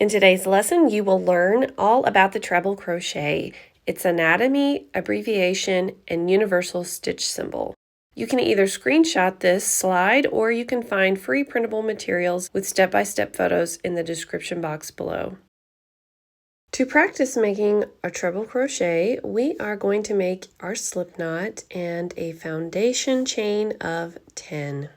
In today's lesson, you will learn all about the treble crochet, its anatomy, abbreviation, and universal stitch symbol. You can either screenshot this slide or you can find free printable materials with step-by-step photos in the description box below. To practice making a treble crochet, we are going to make our slip knot and a foundation chain of 10.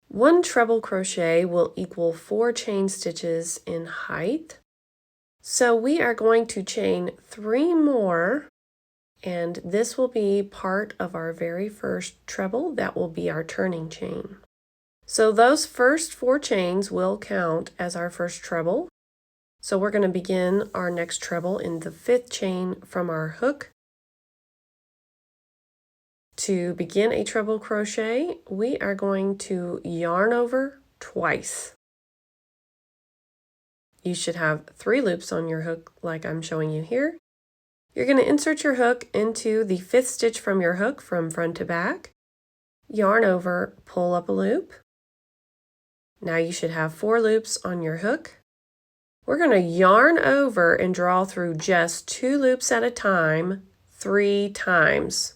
One treble crochet will equal 4 chain stitches in height. So we are going to chain 3 more, and this will be part of our very first treble. That will be our turning chain. So those first 4 chains will count as our first treble. So we're going to begin our next treble in the 5th chain from our hook. To begin a treble crochet, we are going to yarn over twice. You should have 3 loops on your hook like I'm showing you here. You're going to insert your hook into the 5th stitch from your hook from front to back, yarn over, pull up a loop. Now you should have 4 loops on your hook. We're going to yarn over and draw through just 2 loops at a time 3 times.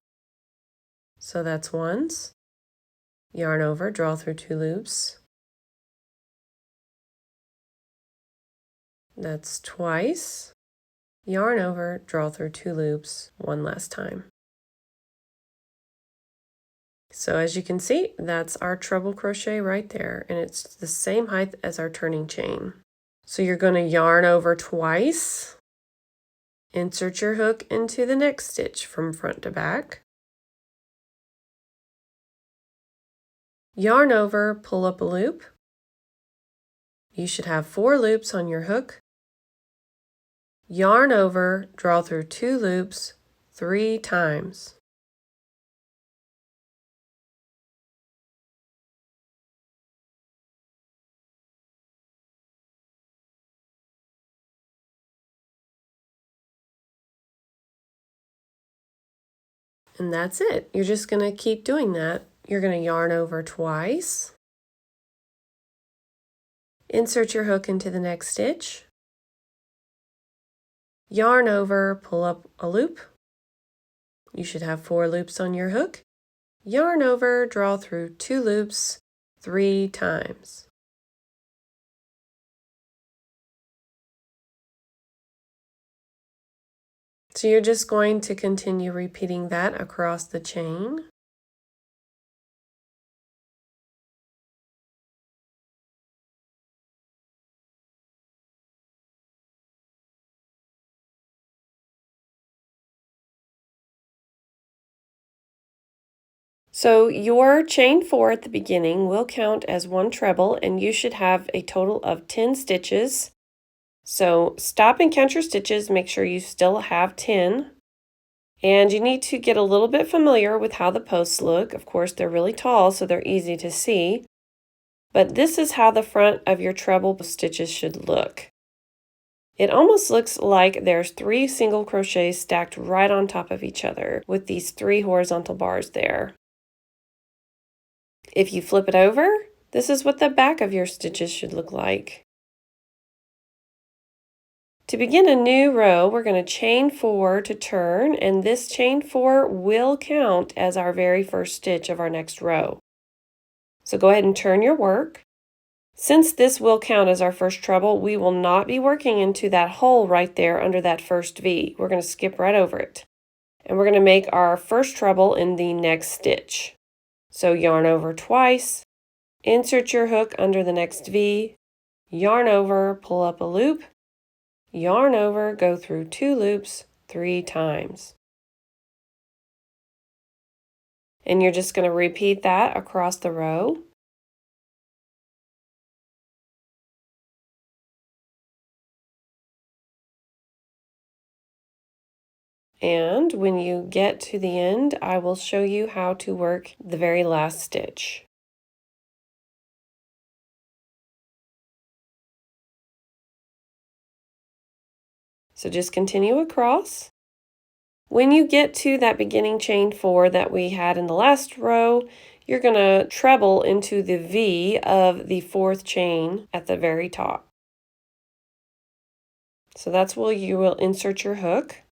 So that's once, yarn over, draw through 2 loops. That's twice, yarn over, draw through 2 loops one last time. So as you can see, that's our treble crochet right there, and it's the same height as our turning chain. So you're going to yarn over twice, insert your hook into the next stitch from front to back, yarn over, pull up a loop. You should have 4 loops on your hook. Yarn over, draw through 2 loops 3 times. And that's it. You're just going to keep doing that. You're going to yarn over twice. Insert your hook into the next stitch. Yarn over, pull up a loop. You should have 4 loops on your hook. Yarn over, draw through 2 loops 3 times. So you're just going to continue repeating that across the chain. So your chain 4 at the beginning will count as 1 treble, and you should have a total of 10 stitches. So stop and count your stitches, make sure you still have 10. And you need to get a little bit familiar with how the posts look. Of course, they're really tall, so they're easy to see. But this is how the front of your treble stitches should look. It almost looks like there's 3 single crochets stacked right on top of each other with these 3 horizontal bars there. If you flip it over, this is what the back of your stitches should look like. To begin a new row, we're going to chain 4 to turn, and this chain 4 will count as our very first stitch of our next row. So go ahead and turn your work. Since this will count as our first treble, we will not be working into that hole right there under that first V. We're going to skip right over it. And we're going to make our first treble in the next stitch. So yarn over twice, insert your hook under the next V, yarn over, pull up a loop, yarn over, go through 2 loops 3 times. And you're just going to repeat that across the row. And when you get to the end, I will show you how to work the very last stitch. So just continue across. When you get to that beginning chain 4 that we had in the last row, you're going to treble into the V of the 4th chain at the very top. So that's where you will insert your hook.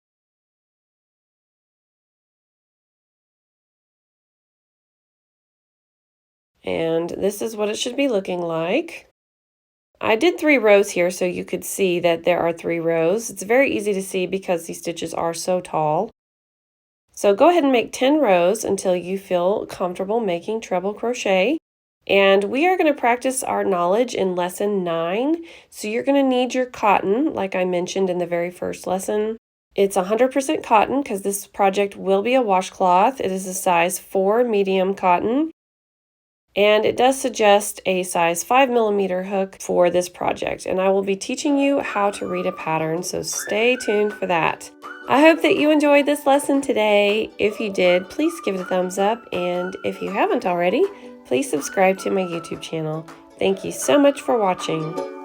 And this is what it should be looking like. I did 3 rows here so you could see that there are 3 rows. It's very easy to see because these stitches are so tall. So go ahead and make 10 rows until you feel comfortable making treble crochet. And we are going to practice our knowledge in lesson 9. So you're going to need your cotton, like I mentioned in the very first lesson. It's 100% cotton because this project will be a washcloth. It is a size 4 medium cotton. And it does suggest a size 5mm hook for this project. And I will be teaching you how to read a pattern, so stay tuned for that. I hope that you enjoyed this lesson today. If you did, please give it a thumbs up. And if you haven't already, please subscribe to my YouTube channel. Thank you so much for watching.